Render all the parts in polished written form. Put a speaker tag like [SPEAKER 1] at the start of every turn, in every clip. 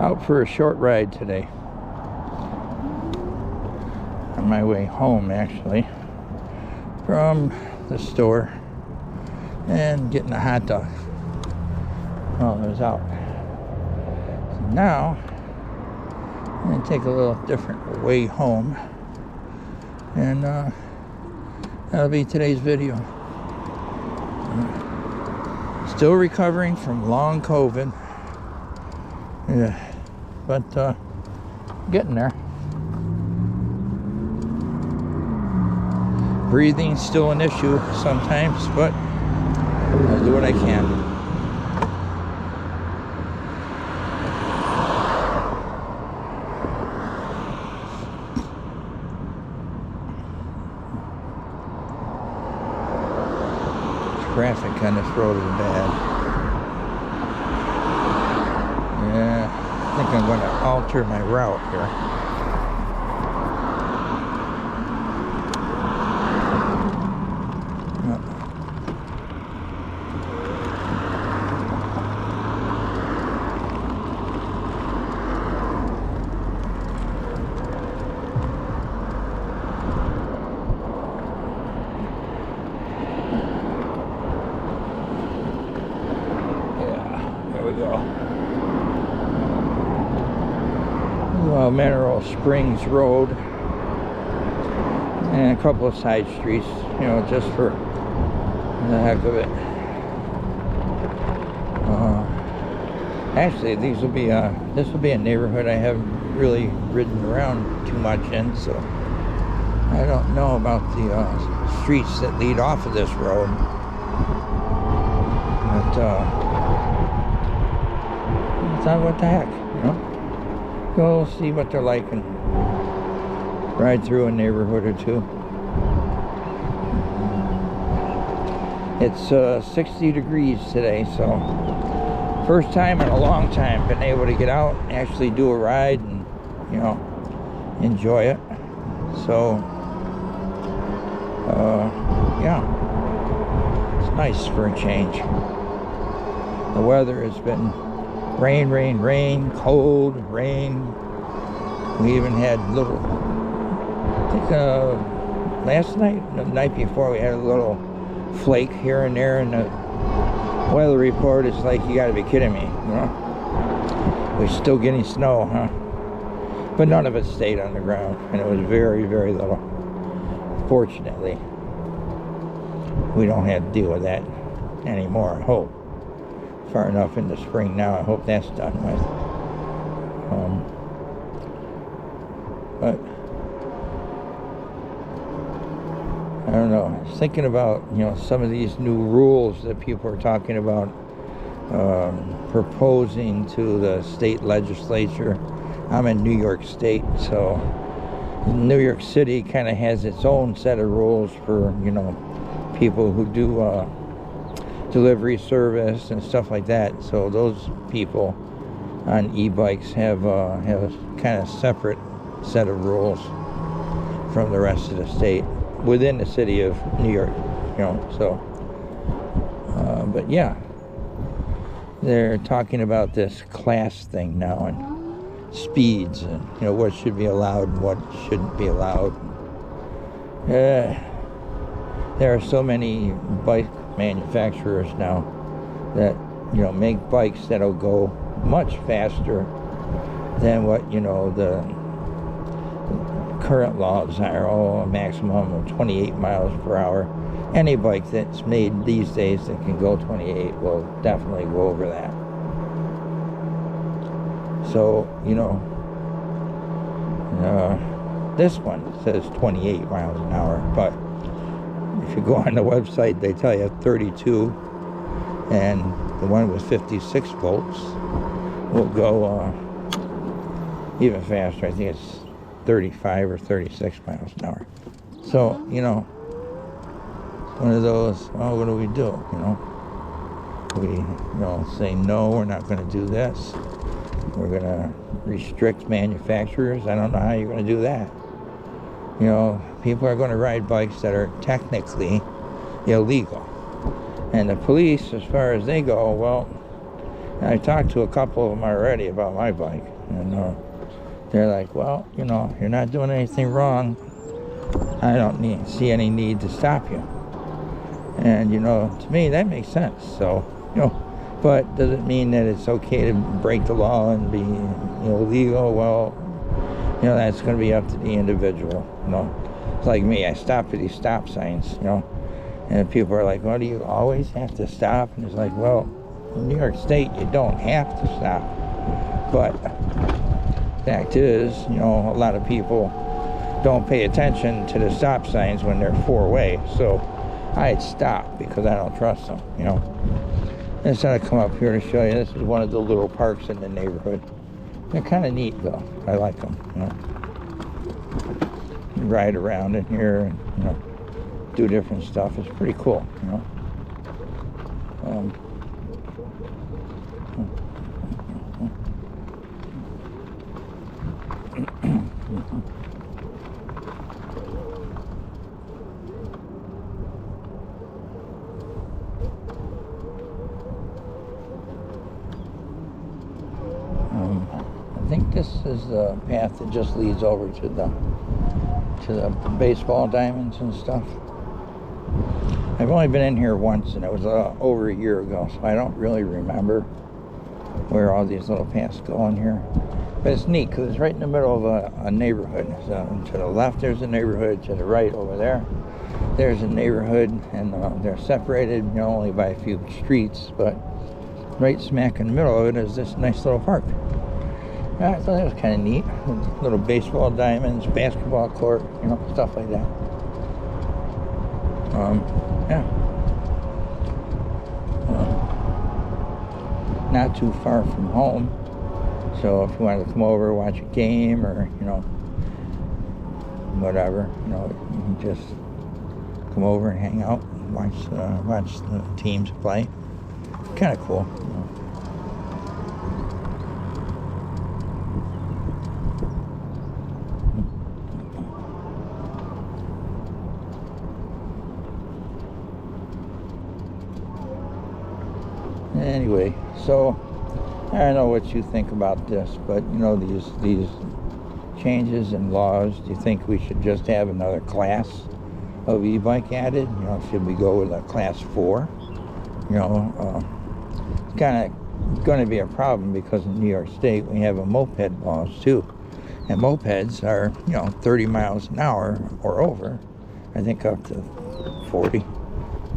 [SPEAKER 1] Out for a short ride today. On my way home, actually, from the store and getting a hot dog while I was out. So now, I'm going to take a little different way home, and that'll be today's video. Still recovering from long COVID. Yeah, but getting there. Breathing's still an issue sometimes, but I'll do what I can. Traffic on this road is bad. Yeah, I think I'm going to alter my route here. Mineral Springs Road and a couple of side streets, you know, just for the heck of it. Actually, this will be a neighborhood I haven't really ridden around too much in, so I don't know about the streets that lead off of this road. But I thought, what the heck, you know? Go see what they're like and ride through a neighborhood or two. It's 60 degrees today, so first time in a long time been able to get out and actually do a ride and, you know, enjoy it. So yeah, it's nice for a change. The weather has been rain, rain, rain, cold, rain. We even had little, I think last night, the night before, we had a little flake here and there, and the weather report is like, you gotta be kidding me, you know? We're still getting snow, huh? But none of it stayed on the ground, and it was very, very little. Fortunately, we don't have to deal with that anymore, I hope. Far enough into spring now, I hope that's done with. But I don't know, I was thinking about, you know, some of these new rules that people are talking about proposing to the state legislature. I'm in New York State, so New York City kind of has its own set of rules for, you know, people who do delivery service and stuff like that. So those people on e-bikes have a kind of separate set of rules from the rest of the state within the city of New York, you know. So but yeah, they're talking about this class thing now and speeds and, you know, what should be allowed and what shouldn't be allowed. There are so many bike manufacturers now that, you know, make bikes that'll go much faster than what, you know, the current laws are. A maximum of 28 miles per hour. Any bike that's made these days that can go 28 will definitely go over that. So, you know, this one says 28 miles an hour, but if you go on the website, they tell you 32, and the one with 56 volts will go even faster. I think it's 35 or 36 miles an hour. So, you know, one of those, well, what do? You know, we, you know, say, no, we're not going to do this. We're going to restrict manufacturers. I don't know how you're going to do that. You know, people are going to ride bikes that are technically illegal. And the police, as far as they go, well, I talked to a couple of them already about my bike, and they're like, well, you know, you're not doing anything wrong. I don't see any need to stop you. And, you know, to me, that makes sense. So, you know, but does it mean that it's okay to break the law and be, you know, illegal? Well, you know, that's going to be up to the individual, you know. It's like me, I stop at these stop signs, you know, and people are like, well, do you always have to stop? And it's like, well, in New York State, you don't have to stop. But fact is, you know, a lot of people don't pay attention to the stop signs when they're four-way. So I'd stop because I don't trust them, you know. Instead, I come up here to show you, this is one of the little parks in the neighborhood. They're kind of neat, though. I like them, you know. You ride around in here and, you know, do different stuff. It's pretty cool, you know. I think this is the path that just leads over to the baseball diamonds and stuff. I've only been in here once, and it was over a year ago, so I don't really remember where all these little paths go in here. But it's neat because it's right in the middle of a neighborhood. So to the left there's a neighborhood, to the right over there's a neighborhood, and they're separated, you know, only by a few streets, but right smack in the middle of it is this nice little park. I thought that was kind of neat. Little baseball diamonds, basketball court, you know, stuff like that. Yeah. Not too far from home. So if you wanted to come over, watch a game, or, you know, whatever, you know, you can just come over and hang out and watch the teams play. Kind of cool, you know. Anyway, so I don't know what you think about this, but you know, these changes in laws, do you think we should just have another class of e-bike added? You know, should we go with a class 4? You know, it's kind of going to be a problem because in New York State we have a moped laws too, and mopeds are, you know, 30 miles an hour or over. I think up to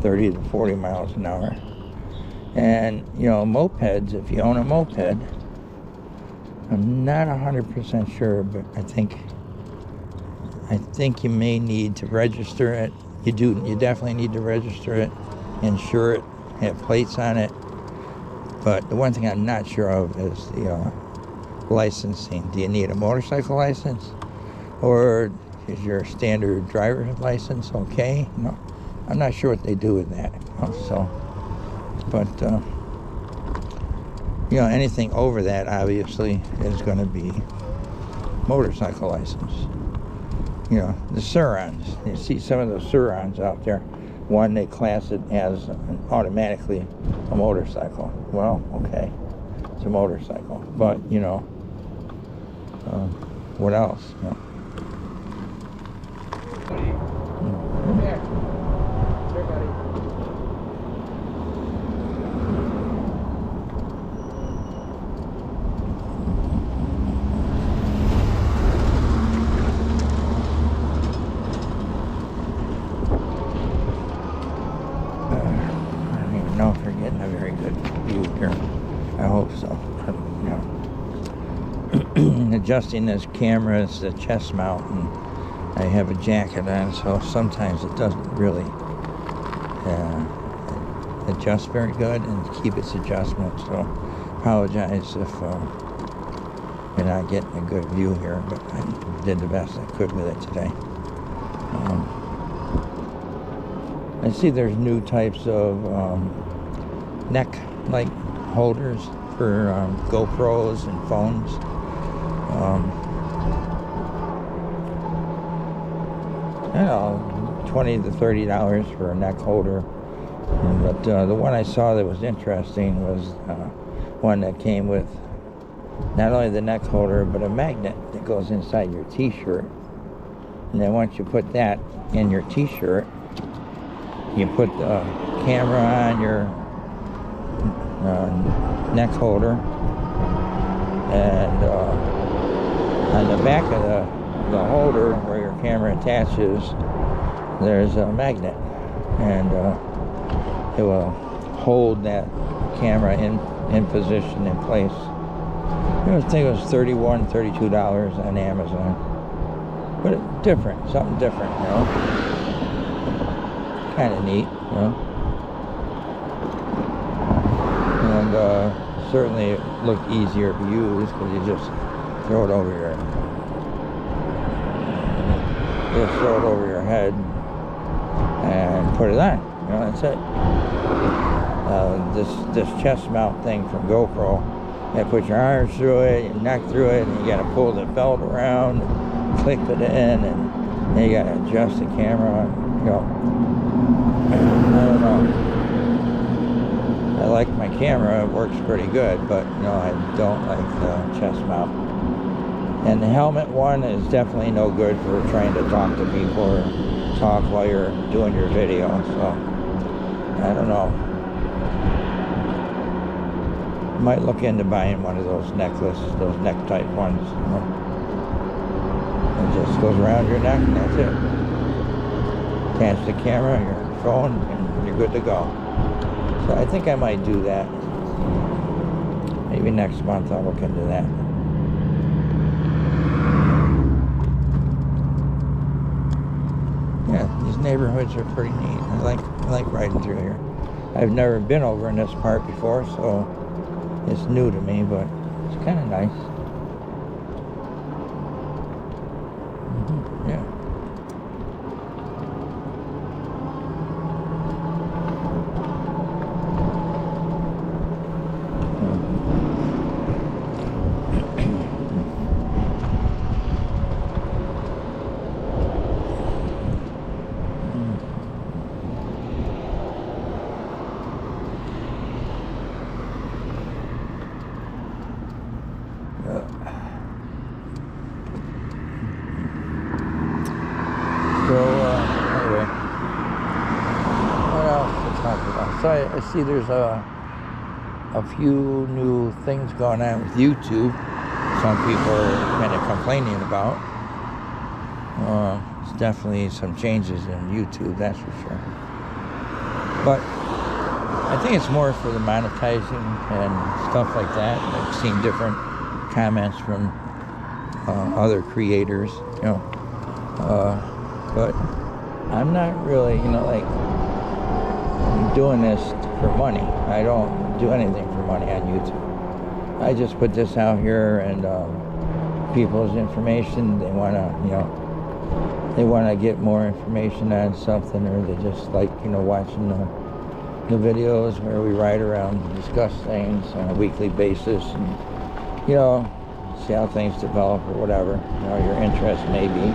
[SPEAKER 1] 30 to 40 miles an hour. And, you know, mopeds, if you own a moped, I'm not 100% sure, but I think you may need to register it. You definitely need to register it, insure it, have plates on it. But the one thing I'm not sure of is the licensing. Do you need a motorcycle license? Or is your standard driver's license okay? No, I'm not sure what they do with that. So. But, you know, anything over that, obviously, is going to be motorcycle license. You know, the Surons. You see some of those Surons out there. One, they class it as automatically a motorcycle. Well, okay, it's a motorcycle. But, you know, what else? You know?
[SPEAKER 2] Come here. Here, buddy.
[SPEAKER 1] know if we're getting a very good view here. I hope so. You know. Adjusting this camera is the chest mount, and I have a jacket on, so sometimes it doesn't really adjust very good and keep its adjustment. So apologize if you're not getting a good view here, but I did the best I could with it today. I see there's new types of neck-like holders for GoPros and phones. I don't know, $20 to $30 for a neck holder. But the one I saw that was interesting was one that came with not only the neck holder, but a magnet that goes inside your t-shirt. And then once you put that in your t-shirt, you put the camera on your neck holder, and on the back of the holder where your camera attaches, there's a magnet, and it will hold that camera in position, in place. I think it was $31, $32 on Amazon. But it's different, something different, you know. Kind of neat, you know. And certainly it looked easier to use because you just throw it over your head and put it on. You know, that's it. This chest mount thing from GoPro, you put your arms through it, your neck through it, and you got to pull the belt around, click it in, and then you got to adjust the camera. You know, I don't know. I like my camera; it works pretty good, but you know, I don't like the chest mount. And the helmet one is definitely no good for trying to talk to people or talk while you're doing your video. So I don't know. Might look into buying one of those necklaces, those neck type ones. You know? It just goes around your neck and that's it. Attach the camera, your phone, and you're good to go. So I think I might do that. Maybe next month I'll look into that. Yeah, these neighborhoods are pretty neat. I like riding through here. I've never been over in this part before, so it's new to me, but it's kind of nice. Yeah. Anyway, what else to talk about? So I see there's a few new things going on with YouTube. Some people are kind of complaining about. There's definitely some changes in YouTube, that's for sure. But I think it's more for the monetizing and stuff like that. I've seen different comments from other creators, you know. But I'm not really, you know, like doing this for money. I don't do anything for money on YouTube. I just put this out here, and people's information, they want to, you know, they want to get more information on something, or they just like, you know, watching the videos where we ride around and discuss things on a weekly basis, and, you know, see how things develop or whatever, you know, your interest may be.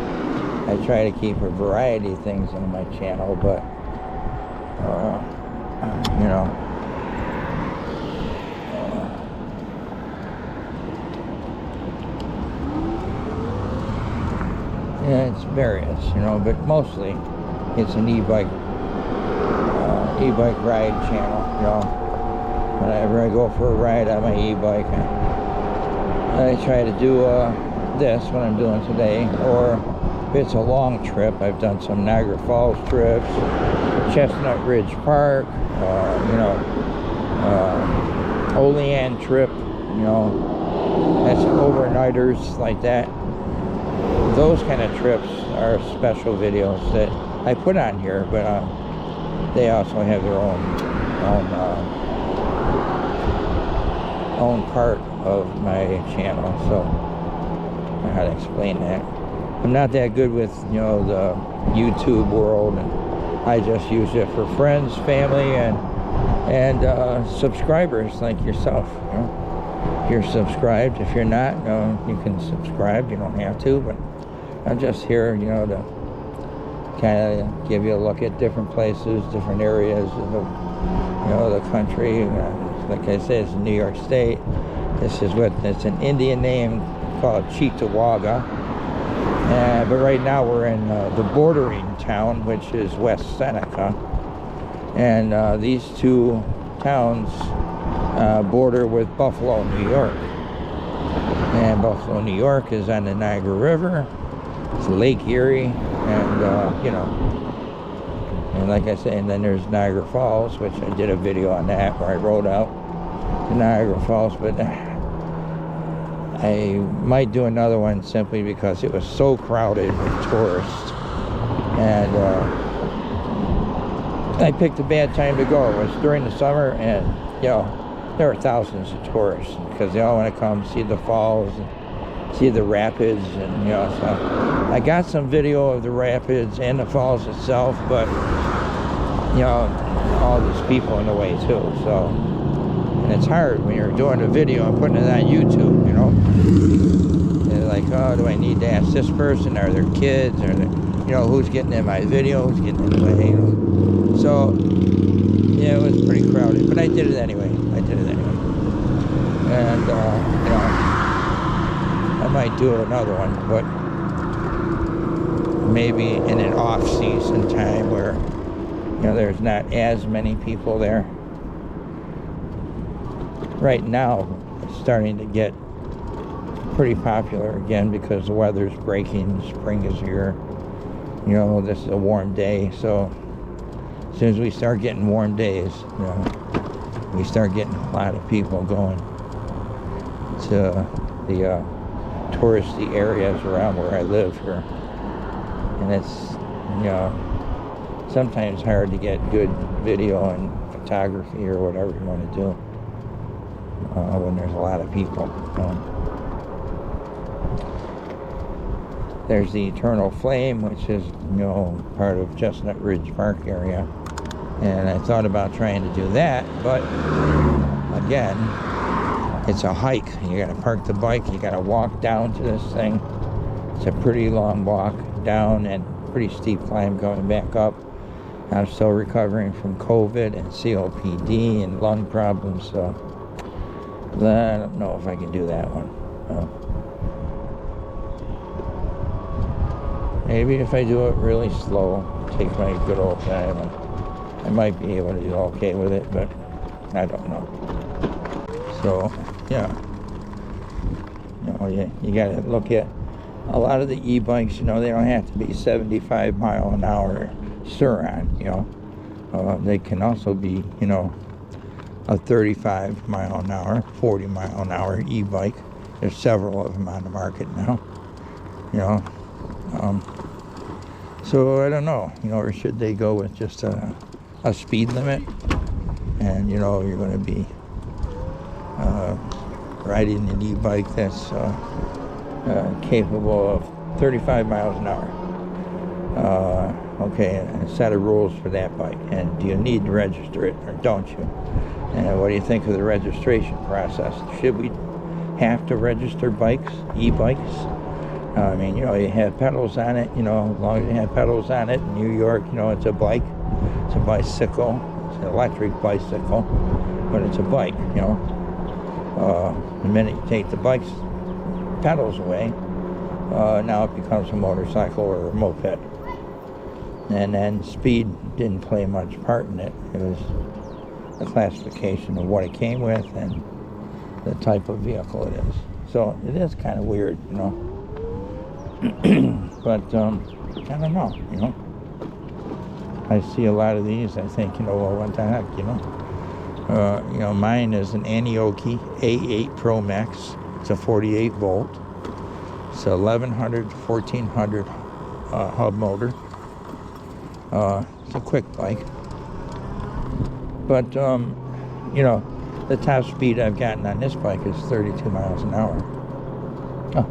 [SPEAKER 1] I try to keep a variety of things on my channel, but, you know, yeah, it's various, you know, but mostly it's an e-bike ride channel, you know. Whenever I go for a ride on my e-bike, I try to do this, what I'm doing today, or if it's a long trip, I've done some Niagara Falls trips, Chestnut Ridge Park, you know, Olean trip, you know, that's overnighters like that. Those kind of trips are special videos that I put on here, but they also have their own part of my channel, so I know how to explain that. I'm not that good with, you know, the YouTube world, and I just use it for friends, family, and subscribers like yourself. You know? If you're subscribed, if you're not, you can subscribe. You don't have to, but I'm just here, you know, to kind of give you a look at different places, different areas of the, you know, the country, like I said, it's in New York State. This is what, it's an Indian name called Cheektowaga. But right now we're in the bordering town, which is West Seneca. And these two towns border with Buffalo, New York. And Buffalo, New York is on the Niagara River. It's Lake Erie, and you know, and like I said, and then there's Niagara Falls, which I did a video on that where I rode out to Niagara Falls, but I might do another one simply because it was so crowded with tourists, and I picked a bad time to go. It was during the summer, and you know, there were thousands of tourists because they all want to come see the falls and see the rapids, and you know, so I got some video of the rapids and the falls itself, but you know, all these people in the way too. So, and it's hard when you're doing a video and putting it on YouTube, you know. They're like, oh, do I need to ask this person? Are there kids? Are there, you know, who's getting in my video? Who's getting in the way? You know? So, yeah, it was pretty crowded, but I did it anyway. And you know, I might do another one, but maybe in an off-season time where, you know, there's not as many people there. Right now, it's starting to get pretty popular again because the weather's breaking, spring is here. You know, this is a warm day, so as soon as we start getting warm days, you know, we start getting a lot of people going to the touristy areas around where I live here. And it's, you know, sometimes hard to get good video and photography or whatever you want to do when there's a lot of people. There's the Eternal Flame, which is, you know, part of Chestnut Ridge Park area. And I thought about trying to do that, but again, it's a hike. You gotta park the bike, you gotta walk down to this thing. It's a pretty long walk down and pretty steep climb going back up. I'm still recovering from COVID and COPD and lung problems, so I don't know if I can do that one. Maybe if I do it really slow, take my good old time, I might be able to do okay with it, but I don't know. So, yeah, you know, you got to look at a lot of the e-bikes. You know, they don't have to be 75 mile an hour Sur-Ron. You know, they can also be, you know, a 35 mile an hour, 40 mile an hour e-bike. There's several of them on the market now. You know, so I don't know. You know, or should they go with just a speed limit? And you know, you're going to be riding an e-bike that's capable of 35 miles an hour. Okay, and a set of rules for that bike. And do you need to register it or don't you? And what do you think of the registration process? Should we have to register bikes, e-bikes? I mean, you know, you have pedals on it, you know, as long as you have pedals on it. In New York, you know, it's a bike. It's a bicycle. It's an electric bicycle, but it's a bike, you know. The minute you take the bike's pedals away, now it becomes a motorcycle or a moped. And then speed didn't play much part in it. It was the classification of what it came with and the type of vehicle it is. So it is kind of weird, you know. But I don't know, you know. I see a lot of these. I think, you know, well, what the heck, you know. You know, mine is an Anioki A8 Pro Max. It's a 48 volt. It's a 1100 to 1400 hub motor. It's a quick bike. But, you know, the top speed I've gotten on this bike is 32 miles an hour. Oh.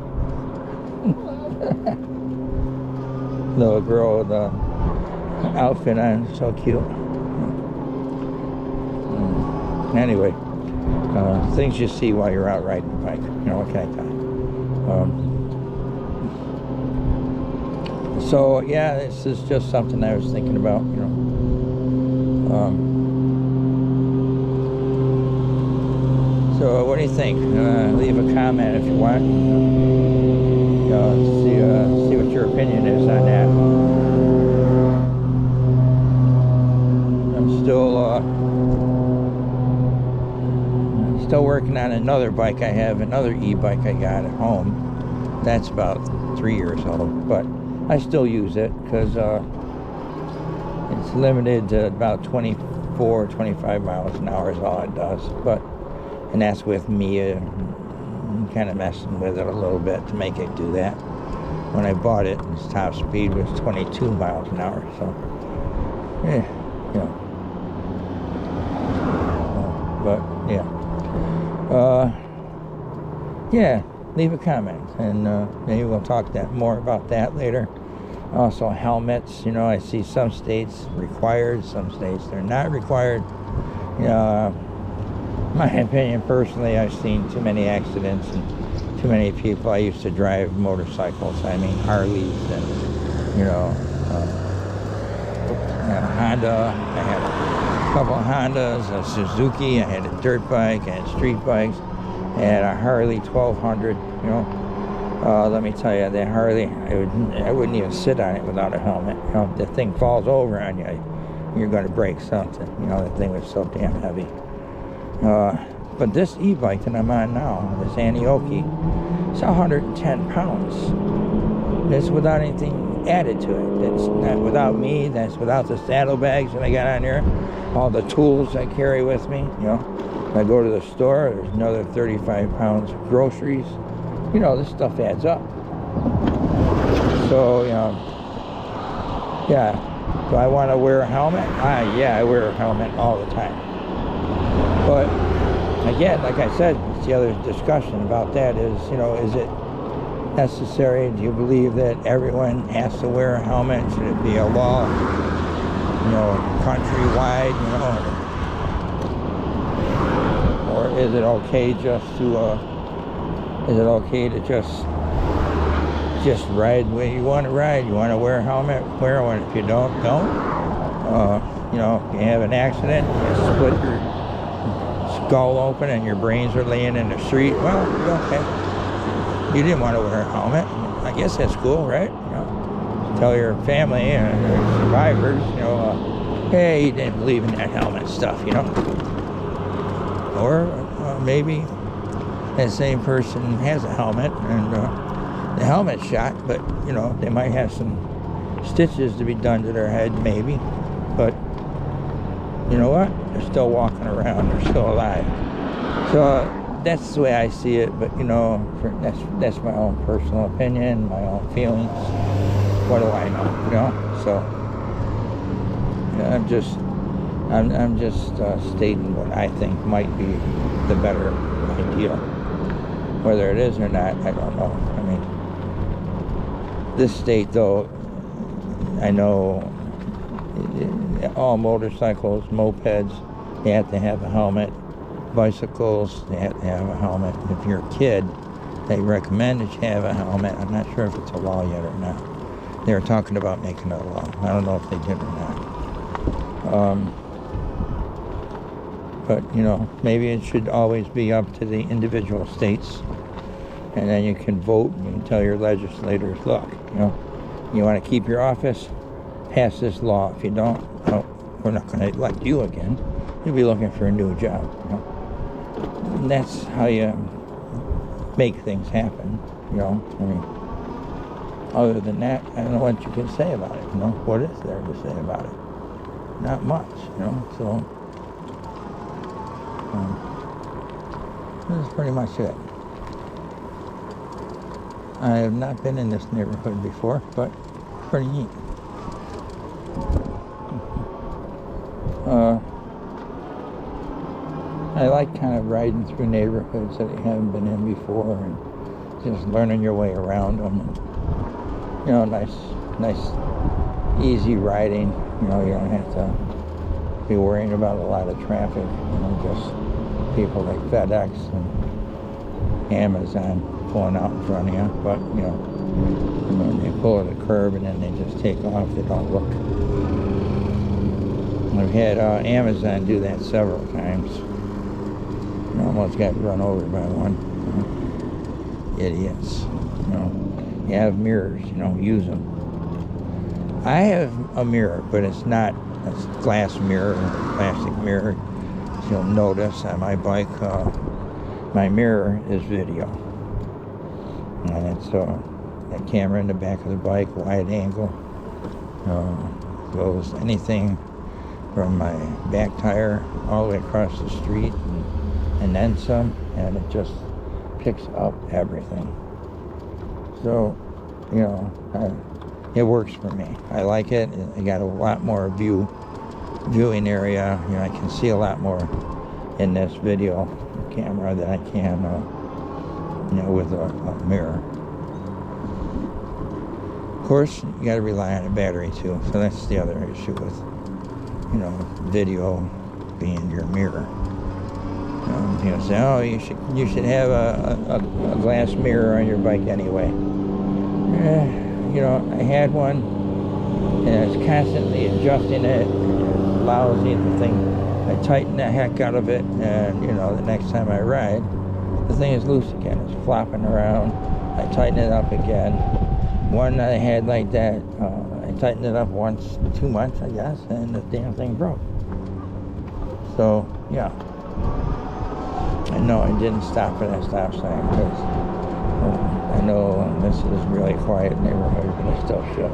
[SPEAKER 1] Little girl with the outfit on, so cute. Anyway, things you see while you're out riding a bike. You know, what can I tell you? So, yeah, this is just something I was thinking about, you know. So what do you think? Leave a comment if you want. See what your opinion is on that. I'm still working on another bike I have, another e-bike I got at home. That's about 3 years old, but I still use it because it's limited to about 24, 25 miles an hour is all it does. And that's with me kind of messing with it a little bit to make it do that. When I bought it, its top speed was 22 miles an hour, so yeah, you know. But yeah, leave a comment, and maybe we'll talk more about that later. Also, helmets. You know, I see some states required, some states they're not required. My opinion, personally, I've seen too many accidents and too many people. I used to drive motorcycles. I mean, Harleys and Honda. I had a couple of Hondas, a Suzuki. I had a dirt bike. I had street bikes. I had a Harley 1200. Let me tell you, that Harley, I wouldn't even sit on it without a helmet. If the thing falls over on you, you're going to break something. The thing was so damn heavy. But this e-bike that I'm on now, this Anioki, it's 110 pounds. It's without anything added to it. That's not without me. That's without the saddlebags that I got on here. All the tools I carry with me. If I go to the store, there's another 35 pounds of groceries. This stuff adds up. So, yeah. Do I want to wear a helmet? Yeah, I wear a helmet all the time. But, again, like I said, it's the other discussion about that is, is it necessary? Do you believe that everyone has to wear a helmet? Should it be a law, countrywide, or is it okay just to, just ride the way you want to ride? You want to wear a helmet, wear one. If you don't. If you have an accident, you split your skull open and your brains are laying in the street, well, okay. You didn't want to wear a helmet. I guess that's cool, right? Tell your family and survivors, hey, you didn't believe in that helmet stuff, Or maybe that same person has a helmet and the helmet's shot, but they might have some stitches to be done to their head, maybe. But you know what? They're still walking around. They're still alive. So that's the way I see it. But that's my own personal opinion, my own feelings. What do I know? So I'm just stating what I think might be the better idea. Whether it is or not, I don't know. I mean, this state, though, I know all motorcycles, mopeds, they have to have a helmet. Bicycles, they have to have a helmet. If you're a kid, they recommend that you have a helmet. I'm not sure if it's a law yet or not. They were talking about making it a law. I don't know if they did or not. But, maybe it should always be up to the individual states. And then you can vote and you can tell your legislators, look, you want to keep your office, pass this law. If you don't, well, we're not going to elect you again. You'll be looking for a new job. And that's how you make things happen. I mean, other than that, I don't know what you can say about it. What is there to say about it? Not much. So this is pretty much it. I have not been in this neighborhood before, but pretty neat. I like kind of riding through neighborhoods that you haven't been in before and just learning your way around them. And, nice, easy riding. You don't have to be worrying about a lot of traffic. Just people like FedEx and Amazon pulling out in front of you. But, they pull at the curb and then they just take off. They don't look. I've had Amazon do that several times. Almost got run over by one. Idiots. You have mirrors, use them. I have a mirror, but it's not a glass mirror, plastic mirror. As you'll notice on my bike, my mirror is video. And it's a camera in the back of the bike, wide angle. Goes anything from my back tire all the way across the street and then some, and it just picks up everything. So, it works for me. I like it. I got a lot more viewing area. I can see a lot more in this video camera than I can, with a mirror. Of course, you got to rely on a battery too. So that's the other issue with, video being your mirror. Say, oh, you should have a glass mirror on your bike anyway. I had one, and I was constantly adjusting it. It's lousy, the thing. I tighten the heck out of it, and the next time I ride, the thing is loose again. It's flopping around. I tighten it up again. One I had like that, I tightened it up once, 2 months, I guess, and the damn thing broke. So, yeah. I know I didn't stop at that stop sign because I know this is really quiet neighborhood, but I still should.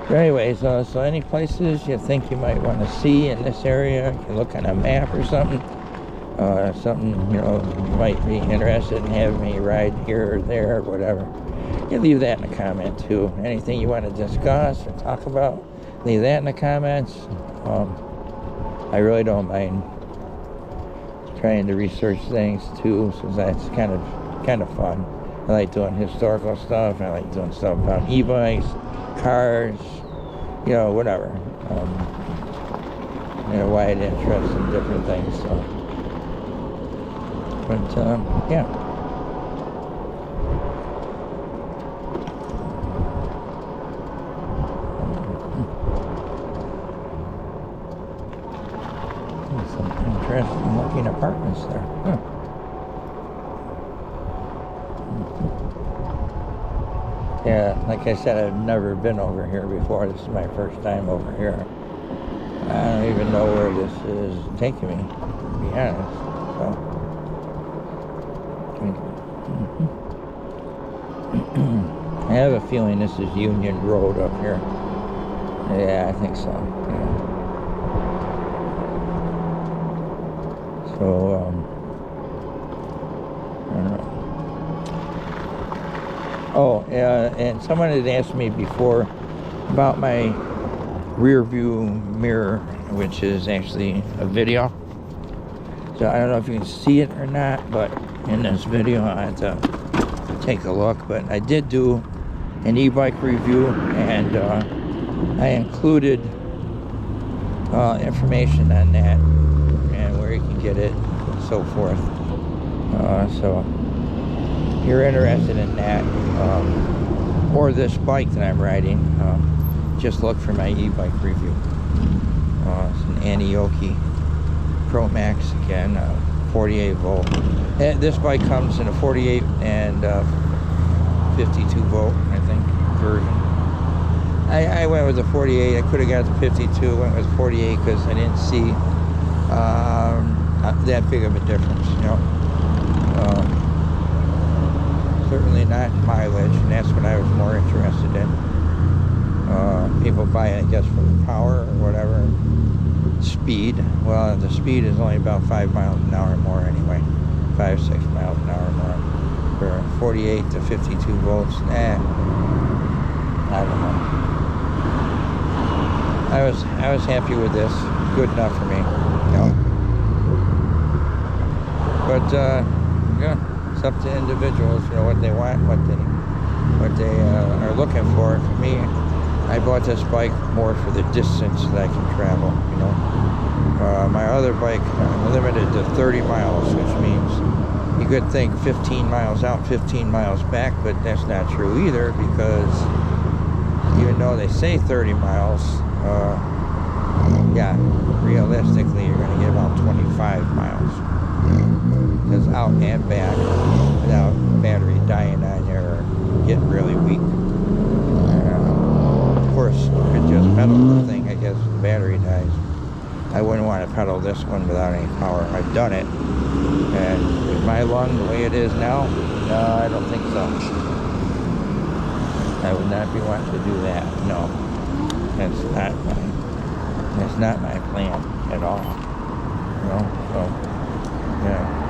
[SPEAKER 1] But anyways, so any places you think you might want to see in this area, you can look on a map or something. You might be interested in having me ride here or there or whatever. You leave that in the comment too. Anything you want to discuss or talk about, leave that in the comments. I really don't mind trying to research things too, so that's kind of fun. I like doing historical stuff. I like doing stuff about e-bikes, cars, whatever. Wide interest in different things. So, but yeah. Some interesting looking apartments there. Huh. Yeah, like I said, I've never been over here before. This is my first time over here. I don't even know where this is taking me, to be honest. So, I have a feeling this is Union Road up here. Yeah, I think so. Yeah. So, I don't know. Oh, and someone had asked me before about my rear view mirror, which is actually a video. So I don't know if you can see it or not, but in this video I have to take a look. But I did do an e-bike review, and I included information on that and where you can get it and so forth. So if you're interested in that, or this bike that I'm riding, just look for my e-bike review. It's an Anioki Pro Max again, 48 volt. This bike comes in a 48 and 52 volt, I think, version. I went with the 48. I could have got the 52. Went with 48 because I didn't see that big of a difference, certainly not mileage, and that's what I was more interested in. People buy it, I guess, for the power or whatever. Speed. Well, the speed is only about 5 miles an hour more anyway. 5-6 miles an hour more. For 48 to 52 volts, I don't know. I was happy with this. Good enough for me. But yeah, it's up to individuals, what they want, what they are looking for. For me, I bought this bike more for the distance that I can travel. My other bike, I'm limited to 30 miles, which means you could think 15 miles out, 15 miles back, but that's not true either, because even though they say 30 miles, yeah, realistically, you're going to get about 25 miles. Because out and back, without battery dying on you or getting really weak. Of course, you could just pedal the thing, I guess, the battery dies. I wouldn't want to pedal this one without any power. I've done it. And with my lung the way it is now, no, I don't think so. I would not be wanting to do that. No. That's not my plan at all. You know, so yeah.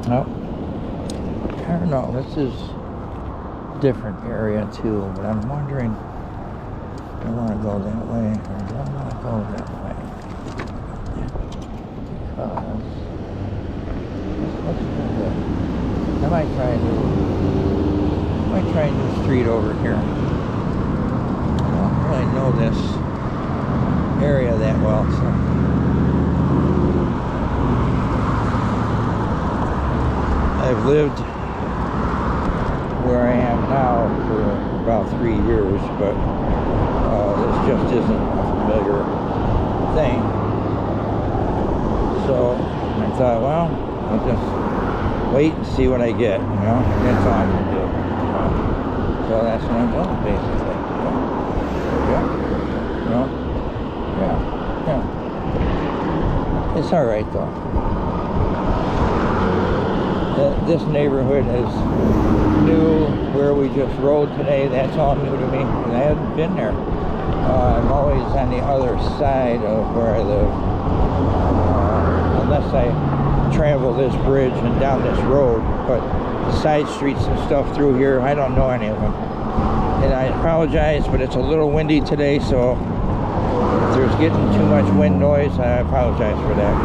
[SPEAKER 1] Well, I don't know, this is a different area too, but I'm wondering if I want to go that way or do I want to go that way? Because this looks pretty good. I might try a new street over here. I don't really know this area that well, so. I've lived where I am now for about 3 years, but this just isn't a familiar thing. So I thought, well, I'll just wait and see what I get, you know, and that's all I can do. So that's what I'm doing, basically. Yeah. It's all right, though. This neighborhood is new. Where we just rode today, that's all new to me. I haven't been there. I'm always on the other side of where I live. Unless I travel this bridge and down this road. But the side streets and stuff through here, I don't know any of them. And I apologize, but it's a little windy today, so if there's getting too much wind noise, I apologize for that.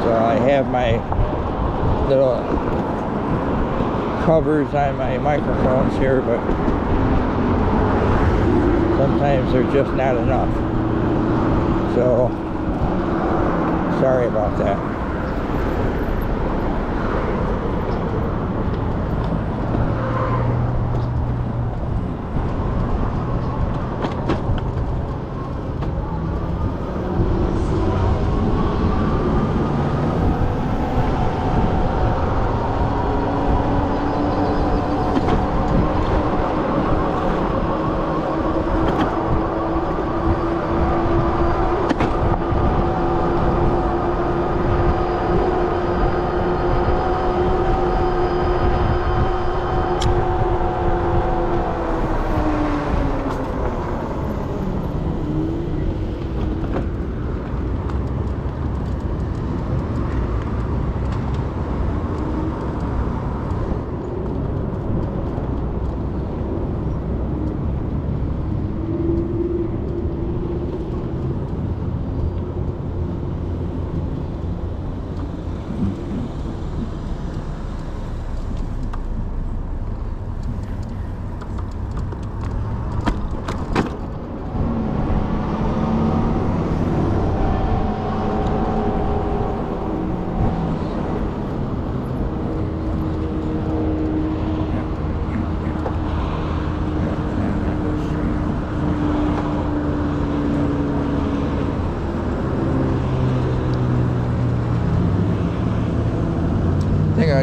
[SPEAKER 1] But I have my little covers on my microphones here, but sometimes they're just not enough. So sorry about that.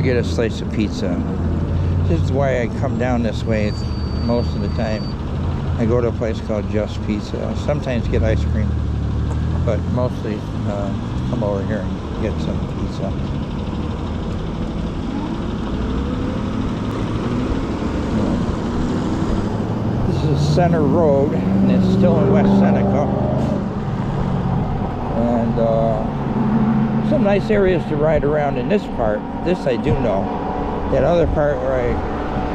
[SPEAKER 1] I'll get a slice of pizza. This is why I come down this way most of the time. I go to a place called Just Pizza. Sometimes get ice cream, but mostly come over here and get some pizza. This is Center Road, and it's still in West Seneca. And some nice areas to ride around in this part. This I do know. That other part where I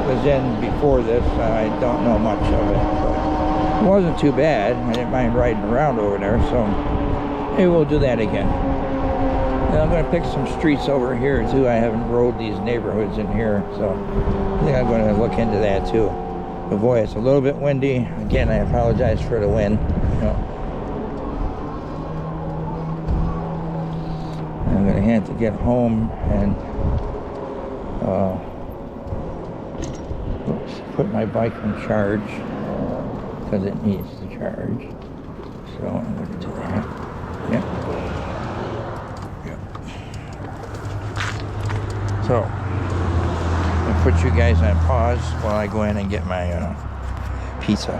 [SPEAKER 1] was in before this, I don't know much of it. But it wasn't too bad. I didn't mind riding around over there, so maybe we'll do that again. And I'm going to pick some streets over here too. I haven't rode these neighborhoods in here, so I think I'm going to look into that too. But boy, it's a little bit windy. Again, I apologize for the wind. I'm going to have to get home and put my bike on charge because it needs to charge. So I'm going to do that. Yep. So I'll put you guys on pause while I go in and get my pizza.